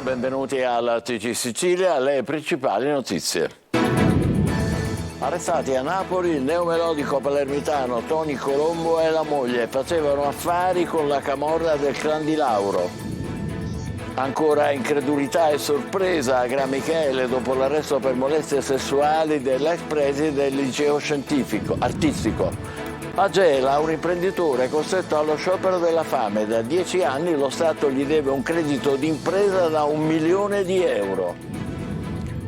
benvenuti al TG Sicilia, le principali notizie. Arrestati a Napoli il neomelodico palermitano Tony Colombo e la moglie, facevano affari con la camorra del clan di Lauro. Ancora incredulità e sorpresa a Gra Michele dopo l'arresto per molestie sessuali dell'ex preside del liceo artistico. A Gela un imprenditore è costretto allo sciopero della fame. Da 10 anni lo Stato gli deve un credito d'impresa da 1 milione di euro.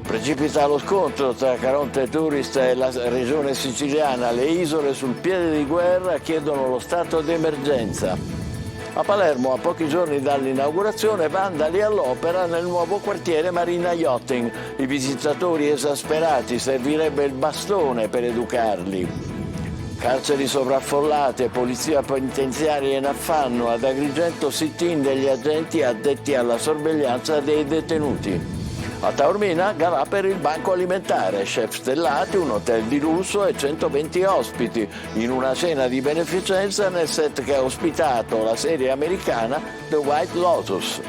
Precipita lo scontro tra Caronte Tourist e la regione siciliana. Le isole sul piede di guerra chiedono lo stato d'emergenza. A Palermo, a pochi giorni dall'inaugurazione, vandali all'opera nel nuovo quartiere Marina Yachting. I visitatori esasperati, servirebbe il bastone per educarli. Carceri sovraffollate, polizia penitenziaria in affanno, ad Agrigento sit-in degli agenti addetti alla sorveglianza dei detenuti. A Taormina gara per il banco alimentare, chef stellati, un hotel di lusso e 120 ospiti in una cena di beneficenza nel set che ha ospitato la serie americana The White Lotus.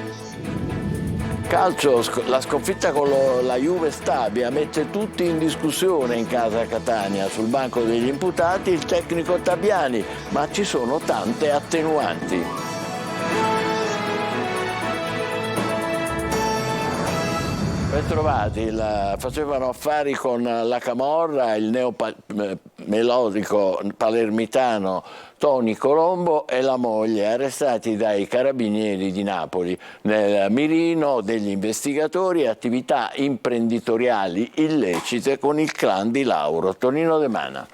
Calcio, la sconfitta con la Juve Stabia mette tutti in discussione in casa Catania. Sul banco degli imputati il tecnico Tabiani, ma ci sono tante attenuanti. Bentrovati, facevano affari con la camorra, il neomelodico palermitano Tony Colombo e la moglie, arrestati dai carabinieri di Napoli. Nel mirino degli investigatori attività imprenditoriali illecite con il clan di Lauro. Tonino De Mana.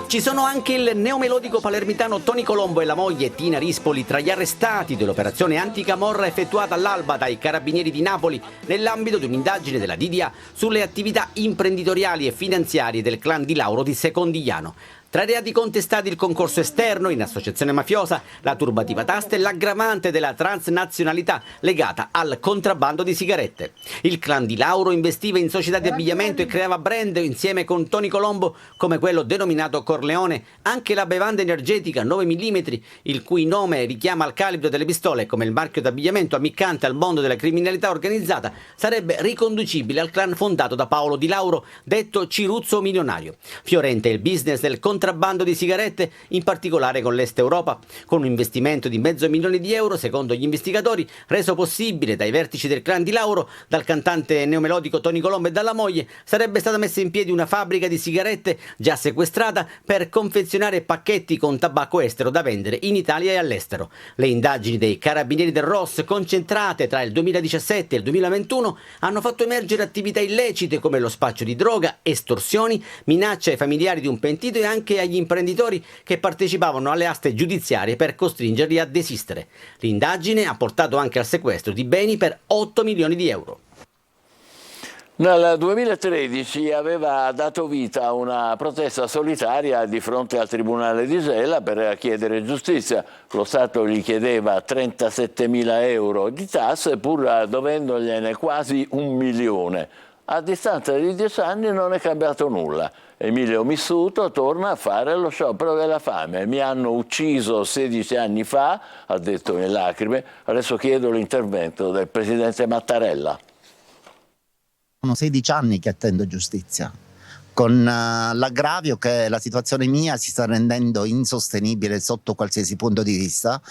Ci sono anche il neomelodico palermitano Tony Colombo e la moglie Tina Rispoli tra gli arrestati dell'operazione anticamorra effettuata all'alba dai carabinieri di Napoli nell'ambito di un'indagine della DDA sulle attività imprenditoriali e finanziarie del clan di Lauro di Secondigliano. Tra i reati contestati il concorso esterno in associazione mafiosa, la turbativa d'asta e l'aggravante della transnazionalità legata al contrabbando di sigarette. Il clan di Lauro investiva in società di abbigliamento e creava brand insieme con Tony Colombo come quello denominato Corleone, anche la bevanda energetica 9 mm, il cui nome richiama al calibro delle pistole come il marchio d'abbigliamento ammiccante al mondo della criminalità organizzata, sarebbe riconducibile al clan fondato da Paolo Di Lauro, detto Ciruzzo Milionario. Fiorente il business del contrabbando di sigarette, in particolare con l'Est Europa, con un investimento di $500 000, secondo gli investigatori, reso possibile dai vertici del clan di Lauro, dal cantante neomelodico Tony Colombo e dalla moglie, sarebbe stata messa in piedi una fabbrica di sigarette già sequestrata per confezionare pacchetti con tabacco estero da vendere in Italia e all'estero. Le indagini dei carabinieri del ROS, concentrate tra il 2017 e il 2021, hanno fatto emergere attività illecite come lo spaccio di droga, estorsioni, minacce ai familiari di un pentito e anche agli imprenditori che partecipavano alle aste giudiziarie per costringerli a desistere. L'indagine ha portato anche al sequestro di beni per 8 milioni di euro. Nel 2013 aveva dato vita a una protesta solitaria di fronte al Tribunale di Gela per chiedere giustizia. Lo Stato gli chiedeva 37.000 euro di tasse pur dovendogliene quasi 1 milione. A distanza di 10 anni non è cambiato nulla. Emilio Missuto torna a fare lo sciopero della fame. Mi hanno ucciso 16 anni fa, ha detto in lacrime. Adesso chiedo l'intervento del presidente Mattarella. Sono 16 anni che attendo giustizia, con l'aggravio che la situazione mia si sta rendendo insostenibile sotto qualsiasi punto di vista.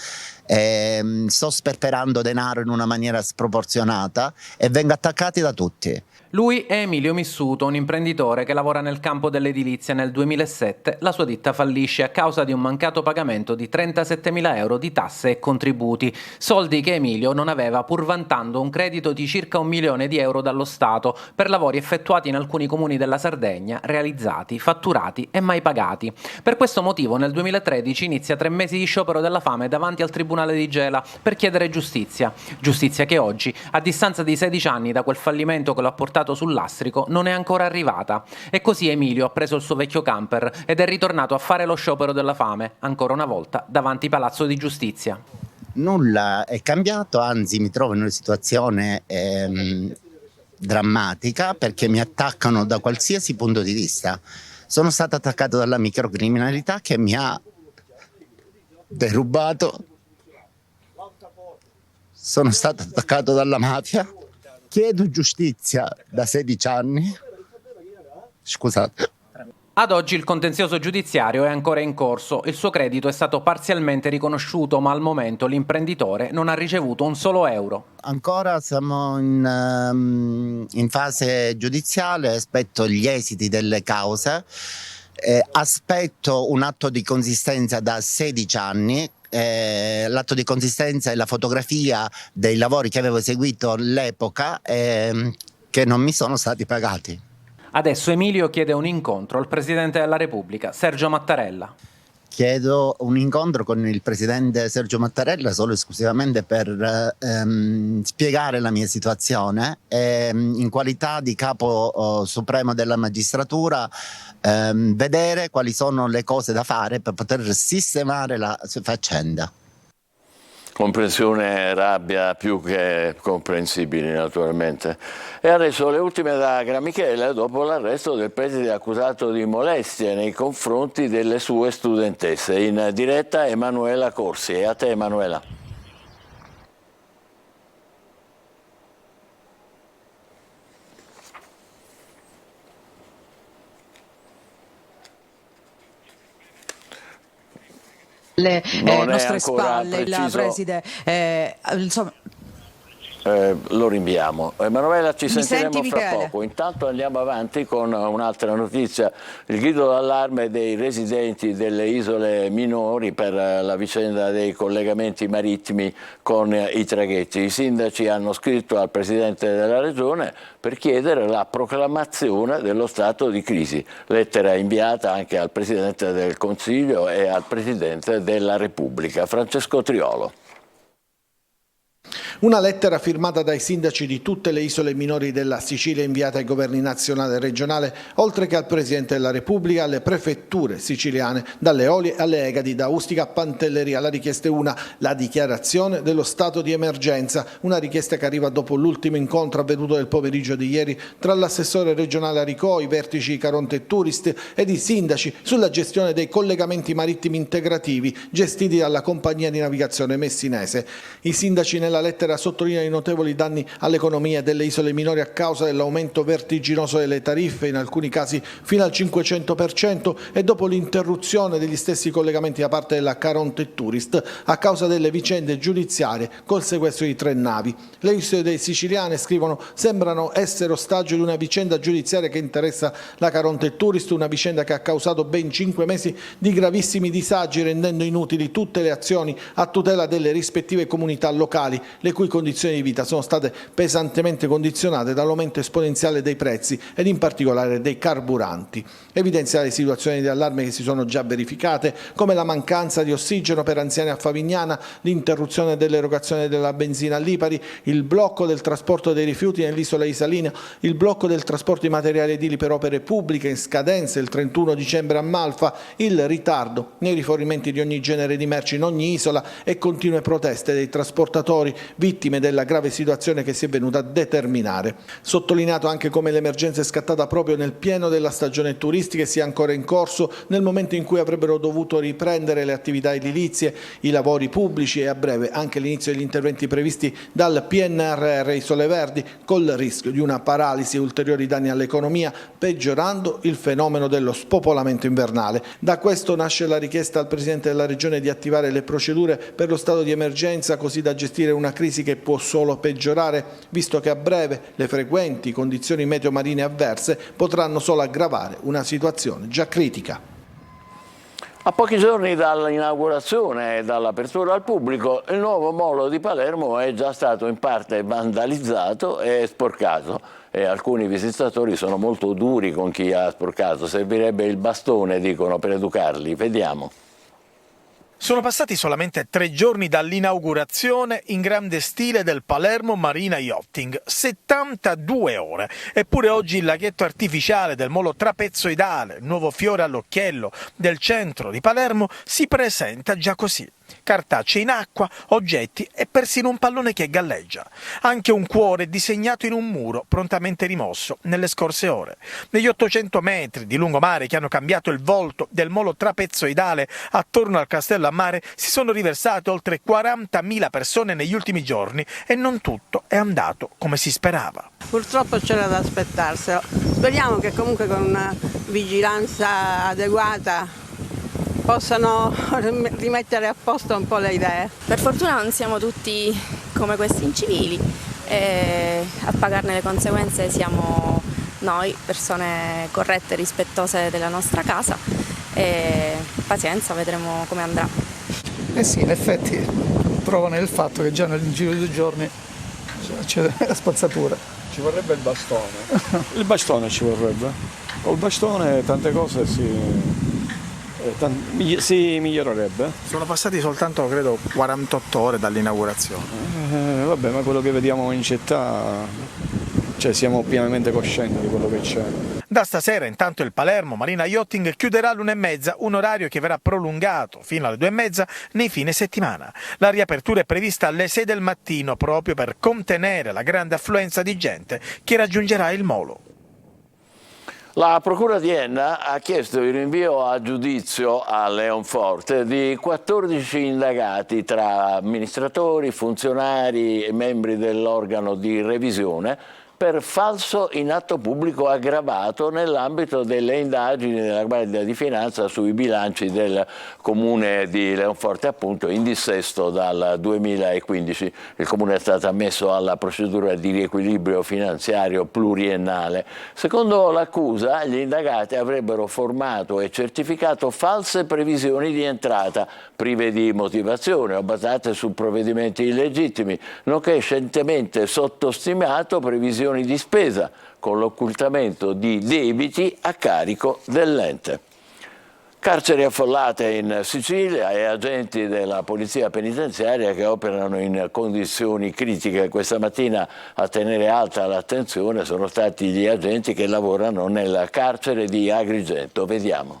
Sto sperperando denaro in una maniera sproporzionata e vengo attaccati da tutti. Lui è Emilio Missuto, un imprenditore che lavora nel campo dell'edilizia. Nel 2007 la sua ditta fallisce a causa di un mancato pagamento di 37.000 euro di tasse e contributi, soldi che Emilio non aveva pur vantando un credito di circa 1 milione di euro dallo Stato per lavori effettuati in alcuni comuni della Sardegna, realizzati, fatturati e mai pagati. Per questo motivo nel 2013 inizia 3 mesi di sciopero della fame davanti al Tribunale di Gela per chiedere giustizia. Giustizia che oggi, a distanza di 16 anni da quel fallimento che lo ha portato sul lastrico, non è ancora arrivata. E così Emilio ha preso il suo vecchio camper ed è ritornato a fare lo sciopero della fame, ancora una volta davanti Palazzo di Giustizia. Nulla è cambiato, anzi mi trovo in una situazione drammatica perché mi attaccano da qualsiasi punto di vista. Sono stato attaccato dalla microcriminalità che mi ha derubato sono stato attaccato dalla mafia, chiedo giustizia da 16 anni. Scusate. Ad oggi il contenzioso giudiziario è ancora in corso, il suo credito è stato parzialmente riconosciuto, ma al momento l'imprenditore non ha ricevuto un solo euro. Ancora siamo in fase giudiziale, aspetto gli esiti delle cause, aspetto un atto di consistenza da 16 anni. L'atto di consistenza è la fotografia dei lavori che avevo eseguito all'epoca che non mi sono stati pagati. Adesso Emilio chiede un incontro al Presidente della Repubblica, Sergio Mattarella. Chiedo un incontro con il Presidente Sergio Mattarella solo e esclusivamente per spiegare la mia situazione e, in qualità di capo supremo della magistratura, vedere quali sono le cose da fare per poter sistemare la faccenda. Comprensione e rabbia più che comprensibili, naturalmente. E adesso le ultime da Gran Michele, dopo l'arresto del preside accusato di molestie nei confronti delle sue studentesse. In diretta Emanuela Corsi. E a te, Emanuela. Le Non è nostre ancora spalle il preciso. preside, insomma. Lo rinviamo. Emanuela, ci sentiremo senti, fra Michele? poco. Intanto andiamo avanti con un'altra notizia. Il grido d'allarme dei residenti delle isole minori per la vicenda dei collegamenti marittimi con i traghetti. I sindaci hanno scritto al Presidente della Regione per chiedere la proclamazione dello stato di crisi. Lettera inviata anche al Presidente del Consiglio e al Presidente della Repubblica. Francesco Triolo. Una lettera firmata dai sindaci di tutte le isole minori della Sicilia inviata ai governi nazionale e regionale, oltre che al Presidente della Repubblica, alle prefetture siciliane, dalle Eolie alle Egadi, da Ustica a Pantelleria. La richiesta è una, la dichiarazione dello stato di emergenza, una richiesta che arriva dopo l'ultimo incontro avvenuto nel pomeriggio di ieri tra l'assessore regionale Aricò, i vertici Caronte e Tourist ed i sindaci sulla gestione dei collegamenti marittimi integrativi gestiti dalla compagnia di navigazione messinese. I sindaci nella lettera sottolineano i notevoli danni all'economia delle isole minori a causa dell'aumento vertiginoso delle tariffe, in alcuni casi fino al 500%, e dopo l'interruzione degli stessi collegamenti da parte della Caronte Tourist a causa delle vicende giudiziarie col sequestro di 3 navi. Le isole siciliane, scrivono, sembrano essere ostaggio di una vicenda giudiziaria che interessa la Caronte Tourist, una vicenda che ha causato ben 5 mesi di gravissimi disagi, rendendo inutili tutte le azioni a tutela delle rispettive comunità locali, le cui condizioni di vita sono state pesantemente condizionate dall'aumento esponenziale dei prezzi ed in particolare dei carburanti. Evidenzia le situazioni di allarme che si sono già verificate, come la mancanza di ossigeno per anziani a Favignana, l'interruzione dell'erogazione della benzina a Lipari, il blocco del trasporto dei rifiuti nell'isola Isalina, il blocco del trasporto di materiali edili per opere pubbliche in scadenza il 31 dicembre a Malfa, il ritardo nei rifornimenti di ogni genere di merci in ogni isola e continue proteste dei trasportatori, vittime della grave situazione che si è venuta a determinare. Sottolineato anche come l'emergenza è scattata proprio nel pieno della stagione turistica e sia ancora in corso, nel momento in cui avrebbero dovuto riprendere le attività edilizie, i lavori pubblici e a breve anche l'inizio degli interventi previsti dal PNRR Isole Verdi, col rischio di una paralisi e ulteriori danni all'economia, peggiorando il fenomeno dello spopolamento invernale. Da questo nasce la richiesta al Presidente della Regione di attivare le procedure per lo stato di emergenza, così da gestire una crisi che può solo peggiorare, visto che a breve le frequenti condizioni meteo marine avverse potranno solo aggravare una situazione già critica. A pochi giorni dall'inaugurazione e dall'apertura al pubblico, il nuovo molo di Palermo è già stato in parte vandalizzato e sporcato. E alcuni visitatori sono molto duri con chi ha sporcato. Servirebbe il bastone, dicono, per educarli. Vediamo. Sono passati solamente 3 giorni dall'inaugurazione in grande stile del Palermo Marina Yachting, 72 ore. Eppure oggi il laghetto artificiale del molo trapezoidale, nuovo fiore all'occhiello del centro di Palermo, si presenta già così. cartacei in acqua, oggetti e persino un pallone che galleggia. Anche un cuore disegnato in un muro, prontamente rimosso nelle scorse ore. Negli 800 metri di lungomare che hanno cambiato il volto del molo trapezoidale attorno al castello a mare si sono riversate oltre 40.000 persone negli ultimi giorni e non tutto è andato come si sperava. Purtroppo c'era da aspettarselo. Speriamo che comunque con una vigilanza adeguata possano rimettere a posto un po' le idee. Per fortuna non siamo tutti come questi incivili e a pagarne le conseguenze siamo noi, persone corrette e rispettose della nostra casa, e pazienza, vedremo come andrà. Eh sì, in effetti trovo nel fatto che già nel giro di 2 giorni c'è la spazzatura. Ci vorrebbe il bastone. Il bastone ci vorrebbe. Col bastone tante cose si migliorerebbe. Sono passati soltanto, credo, 48 ore dall'inaugurazione. Vabbè, ma quello che vediamo in città, cioè siamo pienamente coscienti di quello che c'è. Da stasera intanto il Palermo Marina Yachting chiuderà all'1:30, un orario che verrà prolungato fino alle 2:30 nei fine settimana. La riapertura è prevista alle 6 del mattino proprio per contenere la grande affluenza di gente che raggiungerà il molo. La Procura di Enna ha chiesto il rinvio a giudizio a Leonforte di 14 indagati tra amministratori, funzionari e membri dell'organo di revisione per falso in atto pubblico aggravato nell'ambito delle indagini della Guardia di Finanza sui bilanci del Comune di Leonforte, appunto in dissesto dal 2015. Il Comune è stato ammesso alla procedura di riequilibrio finanziario pluriennale. Secondo l'accusa, gli indagati avrebbero formato e certificato false previsioni di entrata, prive di motivazione o basate su provvedimenti illegittimi, nonché scientemente sottostimato previsioni di spesa con l'occultamento di debiti a carico dell'ente. Carceri affollate in Sicilia e agenti della polizia penitenziaria che operano in condizioni critiche. Questa mattina a tenere alta l'attenzione sono stati gli agenti che lavorano nel carcere di Agrigento. Vediamo.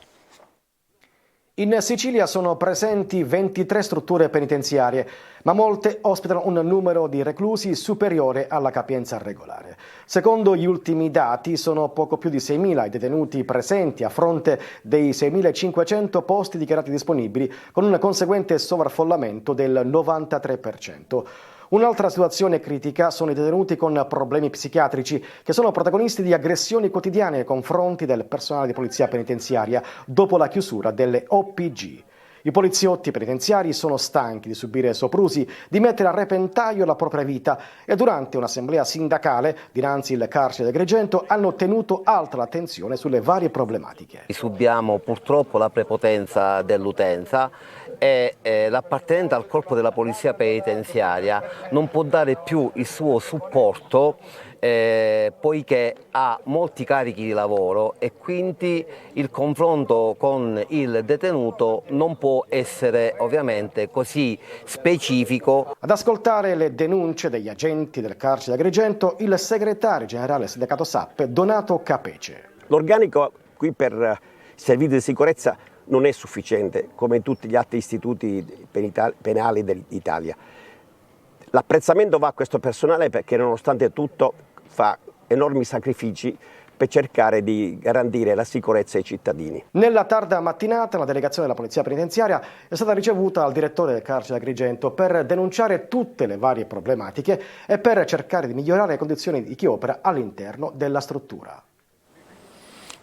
In Sicilia sono presenti 23 strutture penitenziarie, ma molte ospitano un numero di reclusi superiore alla capienza regolare. Secondo gli ultimi dati sono poco più di 6.000 i detenuti presenti a fronte dei 6.500 posti dichiarati disponibili, con un conseguente sovraffollamento del 93%. Un'altra situazione critica sono i detenuti con problemi psichiatrici che sono protagonisti di aggressioni quotidiane nei confronti del personale di polizia penitenziaria dopo la chiusura delle OPG. I poliziotti penitenziari sono stanchi di subire soprusi, di mettere a repentaglio la propria vita e durante un'assemblea sindacale dinanzi il carcere di Agrigento hanno tenuto alta l'attenzione sulle varie problematiche. Subiamo purtroppo la prepotenza dell'utenza e l'appartenente al corpo della polizia penitenziaria non può dare più il suo supporto poiché ha molti carichi di lavoro e quindi il confronto con il detenuto non può essere ovviamente così specifico. Ad ascoltare le denunce degli agenti del carcere di Agrigento il segretario generale del sindacato SAP Donato Capece. L'organico qui per servizi di sicurezza non è sufficiente come in tutti gli altri istituti penali d'Italia. L'apprezzamento va a questo personale perché nonostante tutto fa enormi sacrifici per cercare di garantire la sicurezza ai cittadini. Nella tarda mattinata la delegazione della Polizia Penitenziaria è stata ricevuta dal direttore del carcere di Agrigento per denunciare tutte le varie problematiche e per cercare di migliorare le condizioni di chi opera all'interno della struttura.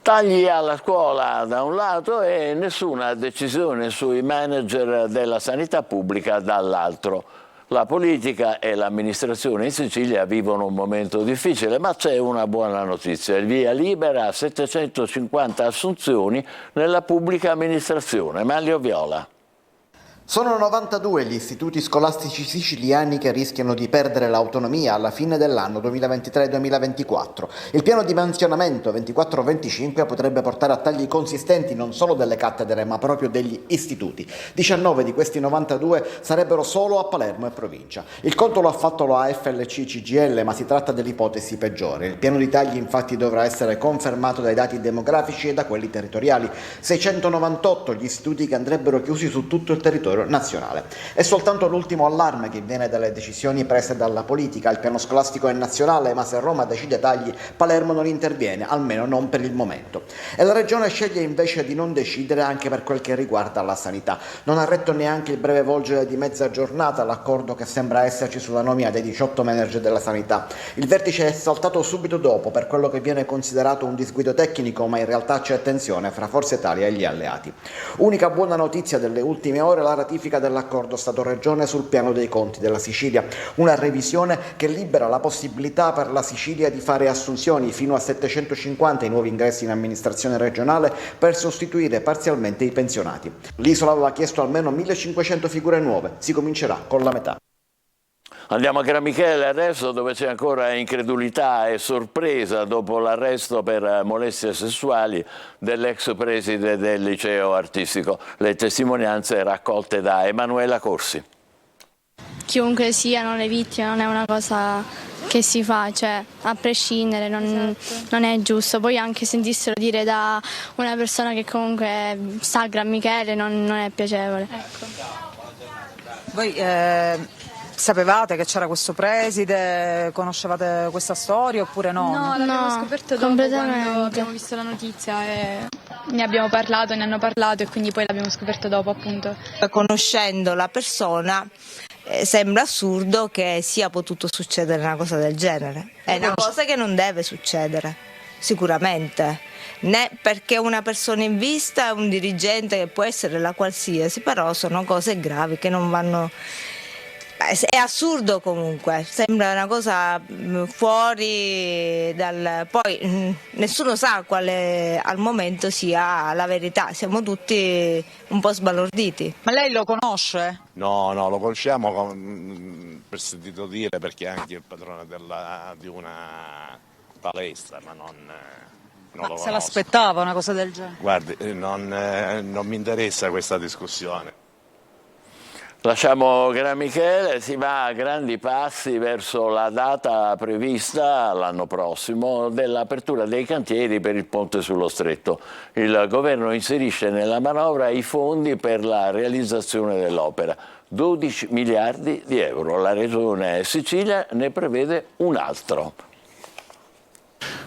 Tagli alla scuola da un lato e nessuna decisione sui manager della sanità pubblica dall'altro. La politica e l'amministrazione in Sicilia vivono un momento difficile, ma c'è una buona notizia: il via libera a 750 assunzioni nella pubblica amministrazione. Manlio Viola. Sono 92 gli istituti scolastici siciliani che rischiano di perdere l'autonomia alla fine dell'anno 2023-2024. Il piano di mansionamento 24-25 potrebbe portare a tagli consistenti non solo delle cattedre ma proprio degli istituti. 19 di questi 92 sarebbero solo a Palermo e provincia. Il conto lo ha fatto la AFLC CGIL, ma si tratta dell'ipotesi peggiore. Il piano di tagli infatti dovrà essere confermato dai dati demografici e da quelli territoriali. 698 gli istituti che andrebbero chiusi su tutto il territorio territorio nazionale. È soltanto l'ultimo allarme che viene dalle decisioni prese dalla politica. Il piano scolastico è nazionale, ma se Roma decide tagli, Palermo non interviene, almeno non per il momento. E la Regione sceglie invece di non decidere anche per quel che riguarda la sanità. Non ha retto neanche il breve volgere di mezza giornata l'accordo che sembra esserci sulla nomina dei 18 manager della sanità. Il vertice è saltato subito dopo per quello che viene considerato un disguido tecnico, ma in realtà c'è tensione fra Forza Italia e gli alleati. Unica buona notizia delle ultime ore è la ratifica dell'accordo Stato-Regione sul piano dei conti della Sicilia, una revisione che libera la possibilità per la Sicilia di fare assunzioni fino a 750 i nuovi ingressi in amministrazione regionale per sostituire parzialmente i pensionati. L'isola aveva chiesto almeno 1500 figure nuove, si comincerà con la metà. Andiamo a Gran Michele adesso, dove c'è ancora incredulità e sorpresa dopo l'arresto per molestie sessuali dell'ex preside del liceo artistico. Le testimonianze raccolte da Emanuela Corsi. Chiunque siano le vittime non è una cosa che si fa, cioè a prescindere non è giusto. Poi anche sentirlo dire da una persona che comunque sta a Gran Michele non è piacevole. Voi sapevate che c'era questo preside, conoscevate questa storia oppure no? No, l'abbiamo scoperto dopo quando abbiamo visto la notizia e ne abbiamo parlato, ne hanno parlato e quindi poi l'abbiamo scoperto dopo, appunto. Conoscendo la persona sembra assurdo che sia potuto succedere una cosa del genere. È una cosa che non deve succedere, sicuramente. Né perché una persona in vista è un dirigente che può essere la qualsiasi, però sono cose gravi che non vanno. È assurdo comunque, sembra una cosa fuori dal. Poi nessuno sa quale al momento sia la verità, siamo tutti un po' sbalorditi. Ma lei lo conosce? No, lo conosciamo per sentito dire, perché è anche il padrone di una palestra, ma non lo conosco. Se l'aspettava una cosa del genere? Guardi, non mi interessa questa discussione. Lasciamo Gran Michele, si va a grandi passi verso la data prevista l'anno prossimo dell'apertura dei cantieri per il ponte sullo Stretto. Il governo inserisce nella manovra i fondi per la realizzazione dell'opera, 12 miliardi di euro. La Regione Sicilia ne prevede un altro.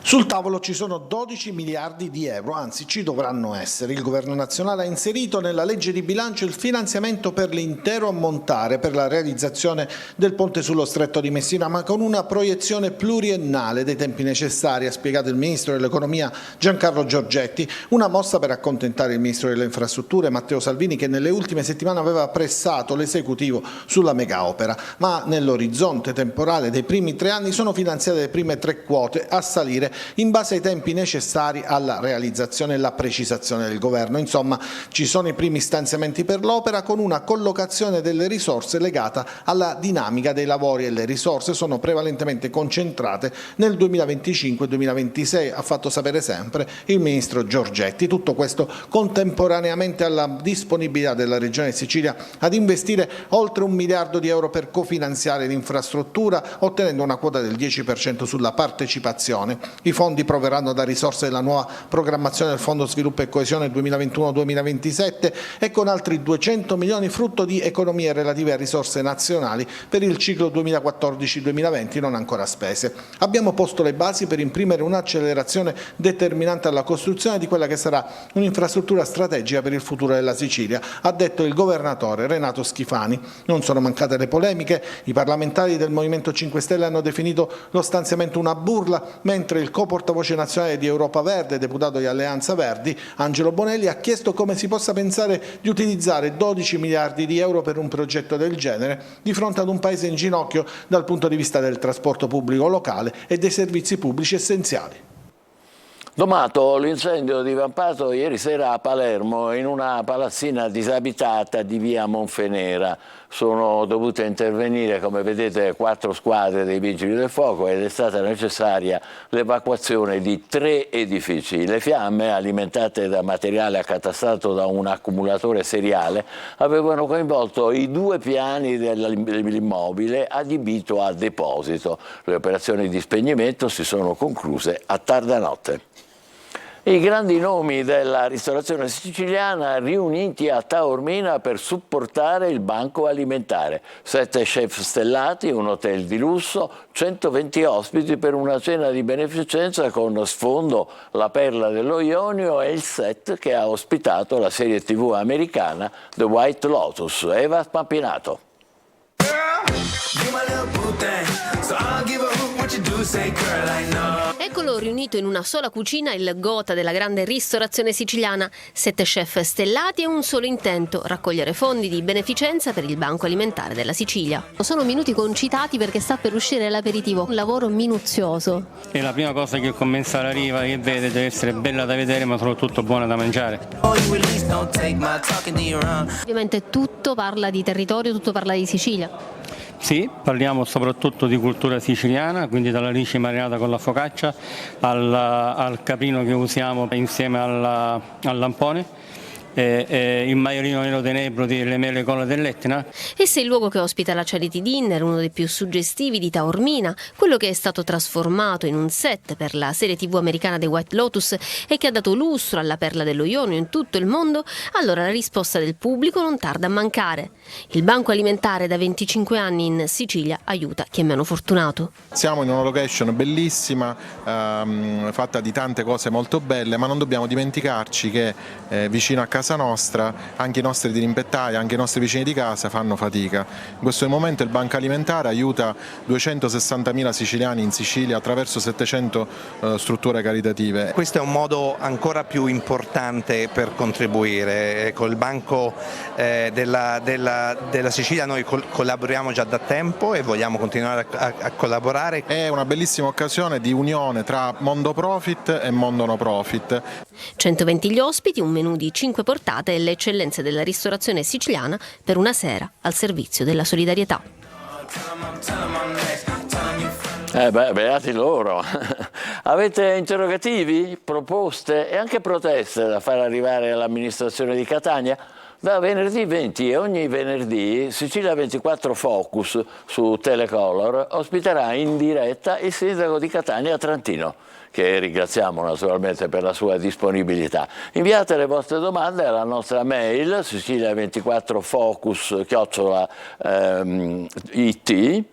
Sul tavolo ci sono 12 miliardi di euro, anzi ci dovranno essere. Il governo nazionale ha inserito nella legge di bilancio il finanziamento per l'intero ammontare per la realizzazione del ponte sullo Stretto di Messina, ma con una proiezione pluriennale dei tempi necessari, ha spiegato il ministro dell'economia Giancarlo Giorgetti, una mossa per accontentare il ministro delle infrastrutture Matteo Salvini, che nelle ultime settimane aveva pressato l'esecutivo sulla mega opera, ma nell'orizzonte temporale dei primi 3 anni sono finanziate le prime 3 quote a salire in base ai tempi necessari alla realizzazione e alla precisazione del governo. Insomma, ci sono i primi stanziamenti per l'opera con una collocazione delle risorse legata alla dinamica dei lavori, e le risorse sono prevalentemente concentrate nel 2025-2026, ha fatto sapere sempre il ministro Giorgetti. Tutto questo contemporaneamente alla disponibilità della Regione Sicilia ad investire oltre 1 miliardo di euro per cofinanziare l'infrastruttura, ottenendo una quota del 10% sulla partecipazione. I fondi proverranno da risorse della nuova programmazione del Fondo Sviluppo e Coesione 2021-2027 e con altri 200 milioni frutto di economie relative a risorse nazionali per il ciclo 2014-2020 non ancora spese. Abbiamo posto le basi per imprimere un'accelerazione determinante alla costruzione di quella che sarà un'infrastruttura strategica per il futuro della Sicilia, ha detto il governatore Renato Schifani. Non sono mancate le polemiche, i parlamentari del Movimento 5 Stelle hanno definito lo stanziamento una burla, mentre il co-portavoce nazionale di Europa Verde, deputato di Alleanza Verdi, Angelo Bonelli, ha chiesto come si possa pensare di utilizzare 12 miliardi di euro per un progetto del genere di fronte ad un paese in ginocchio dal punto di vista del trasporto pubblico locale e dei servizi pubblici essenziali. Domato l'incendio divampato ieri sera a Palermo in una palazzina disabitata di via Monfenera. Sono dovute intervenire, come vedete, 4 squadre dei vigili del fuoco ed è stata necessaria l'evacuazione di 3 edifici. Le fiamme, alimentate da materiale accatastato da un accumulatore seriale, avevano coinvolto i 2 piani dell'immobile adibito a deposito. Le operazioni di spegnimento si sono concluse a tarda notte. I grandi nomi della ristorazione siciliana riuniti a Taormina per supportare il banco alimentare. 7 chef stellati, un hotel di lusso, 120 ospiti per una cena di beneficenza con sfondo la Perla dello Ionio e il set che ha ospitato la serie TV americana The White Lotus. Eva Spampinato. Eccolo riunito in una sola cucina il gotha della grande ristorazione siciliana. 7 chef stellati e un solo intento: raccogliere fondi di beneficenza per il Banco Alimentare della Sicilia. Sono minuti concitati perché sta per uscire l'aperitivo, un lavoro minuzioso. E la prima cosa che il commensale arriva e vede deve essere bella da vedere, ma soprattutto buona da mangiare. Ovviamente tutto parla di territorio, tutto parla di Sicilia. Sì, parliamo soprattutto di cultura siciliana, quindi dalla ricci marinata con la focaccia al caprino che usiamo insieme al lampone. Il maiorino nero tenebro delle mele colla dell'Etna. Esse è il luogo che ospita la Charity Dinner, uno dei più suggestivi di Taormina, quello che è stato trasformato in un set per la serie TV americana The White Lotus e che ha dato lustro alla Perla dello Ionio in tutto il mondo. Allora la risposta del pubblico non tarda a mancare. Il Banco Alimentare da 25 anni in Sicilia aiuta chi è meno fortunato. Siamo in una location bellissima, fatta di tante cose molto belle, ma non dobbiamo dimenticarci che vicino a casa nostra anche i nostri dirimpettai, anche i nostri vicini di casa fanno fatica. In questo momento il Banco Alimentare aiuta 260.000 siciliani in Sicilia attraverso 700 strutture caritative. Questo è un modo ancora più importante per contribuire. Con il Banco della Sicilia noi collaboriamo già da tempo e vogliamo continuare a collaborare. È una bellissima occasione di unione tra mondo profit e mondo no profit. 120 gli ospiti, un menù di 5 portate e le eccellenze della ristorazione siciliana per una sera al servizio della solidarietà. Beati loro. Avete interrogativi, proposte e anche proteste da far arrivare all'amministrazione di Catania? Da venerdì 20 e ogni venerdì Sicilia 24 Focus su Telecolor ospiterà in diretta il sindaco di Catania Trantino, che ringraziamo naturalmente per la sua disponibilità. Inviate le vostre domande alla nostra mail sicilia24focus@it.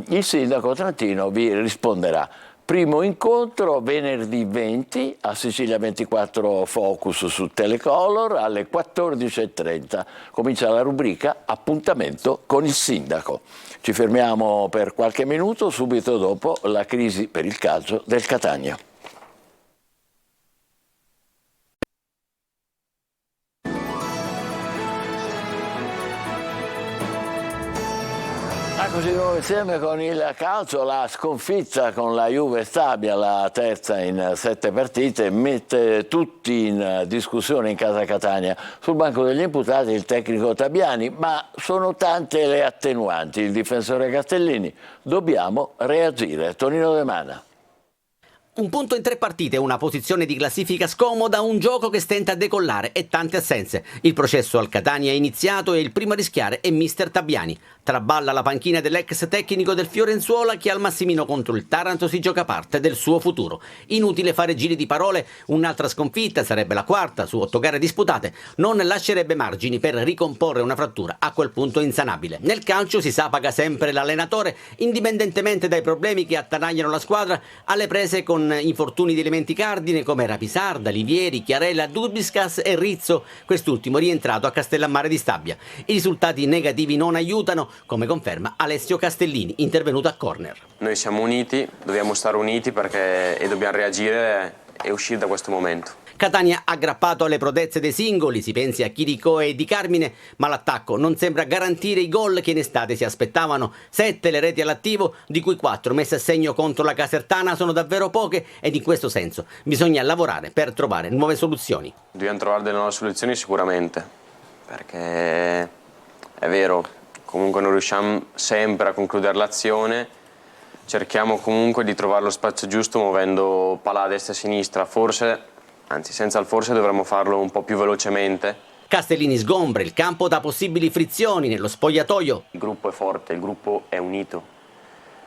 Il sindaco Trantino vi risponderà. Primo incontro venerdì 20 a Sicilia 24 Focus su Telecolor alle 14:30. Comincia la rubrica Appuntamento con il sindaco. Ci fermiamo per qualche minuto subito dopo la crisi per il calcio del Catania. Così di nuovo insieme con il calcio, la sconfitta con la Juve Stabia, la terza in 7 partite, mette tutti in discussione in casa Catania. Sul banco degli imputati il tecnico Tabiani, ma sono tante le attenuanti. Il difensore Castellini, dobbiamo reagire. Tonino De Mana. Un punto in 3 partite, una posizione di classifica scomoda, un gioco che stenta a decollare e tante assenze. Il processo al Catania è iniziato e il primo a rischiare è mister Tabiani. Traballa la panchina dell'ex tecnico del Fiorenzuola che al Massimino contro il Taranto si gioca parte del suo futuro. Inutile fare giri di parole, un'altra sconfitta, sarebbe la quarta su 8 gare disputate, non lascerebbe margini per ricomporre una frattura a quel punto insanabile. Nel calcio si sa paga sempre l'allenatore, indipendentemente dai problemi che attanagliano la squadra, alle prese con infortuni di elementi cardine come Rapisarda, Livieri, Chiarella, Dubiscas e Rizzo, quest'ultimo rientrato a Castellammare di Stabia. I risultati negativi non aiutano, come conferma Alessio Castellini, intervenuto a corner. Noi siamo uniti, dobbiamo stare uniti e dobbiamo reagire e uscire da questo momento. Catania aggrappato alle prodezze dei singoli, si pensi a Chirico e Di Carmine, ma l'attacco non sembra garantire i gol che in estate si aspettavano. 7 le reti all'attivo, di cui 4 messe a segno contro la Casertana sono davvero poche ed in questo senso bisogna lavorare per trovare nuove soluzioni. Dobbiamo trovare delle nuove soluzioni sicuramente, perché è vero, comunque non riusciamo sempre a concludere l'azione, cerchiamo comunque di trovare lo spazio giusto muovendo palla a destra e a sinistra, anzi senza il forse dovremmo farlo un po' più velocemente. Castellini sgombra il campo da possibili frizioni nello spogliatoio. Il gruppo è forte, il gruppo è unito.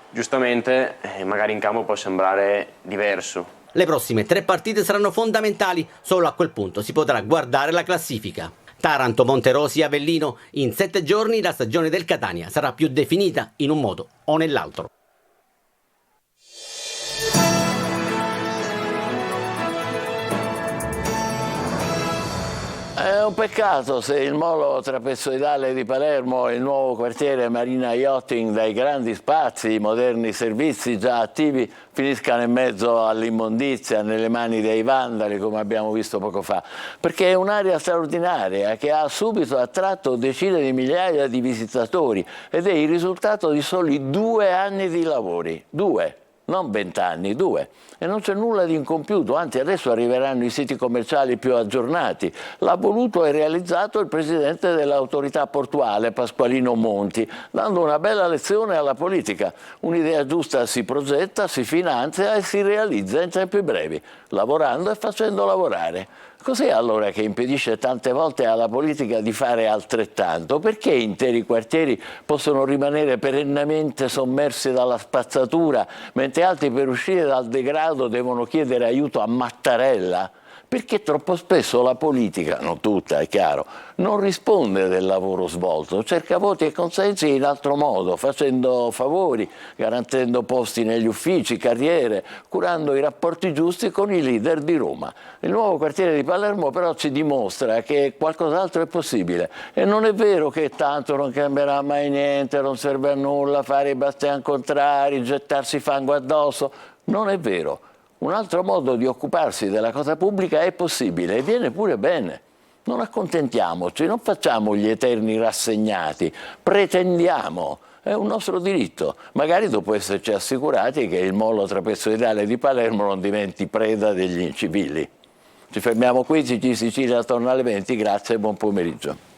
Giustamente magari in campo può sembrare diverso, Le prossime 3 partite saranno fondamentali, solo a quel punto si potrà guardare la classifica. Taranto, Monterosi, Avellino, in 7 giorni la stagione del Catania sarà più definita in un modo o nell'altro. È un peccato se il molo trapezoidale di Palermo e il nuovo quartiere Marina Yachting dai grandi spazi, i moderni servizi già attivi, finiscano in mezzo all'immondizia, nelle mani dei vandali, come abbiamo visto poco fa, perché è un'area straordinaria che ha subito attratto decine di migliaia di visitatori ed è il risultato di soli 2 anni di lavori, 2. Non 20 anni, 2. E non c'è nulla di incompiuto, anzi adesso arriveranno i siti commerciali più aggiornati. L'ha voluto e realizzato il presidente dell'autorità portuale, Pasqualino Monti, dando una bella lezione alla politica. Un'idea giusta si progetta, si finanzia e si realizza in tempi brevi, lavorando e facendo lavorare. Cos'è allora che impedisce tante volte alla politica di fare altrettanto? Perché interi quartieri possono rimanere perennemente sommersi dalla spazzatura, mentre altri per uscire dal degrado devono chiedere aiuto a Mattarella? Perché troppo spesso la politica, non tutta è chiaro, non risponde del lavoro svolto, cerca voti e consensi in altro modo, facendo favori, garantendo posti negli uffici, carriere, curando i rapporti giusti con i leader di Roma. Il nuovo quartiere di Palermo però ci dimostra che qualcos'altro è possibile e non è vero che tanto non cambierà mai niente, non serve a nulla fare i bastian contrari, gettarsi fango addosso, non è vero. Un altro modo di occuparsi della cosa pubblica è possibile e viene pure bene. Non accontentiamoci, non facciamo gli eterni rassegnati, pretendiamo, è un nostro diritto, magari dopo esserci assicurati che il molo trapezoidale di Palermo non diventi preda degli incivili. Ci fermiamo qui, CG Sicilia torna alle 20, grazie e buon pomeriggio.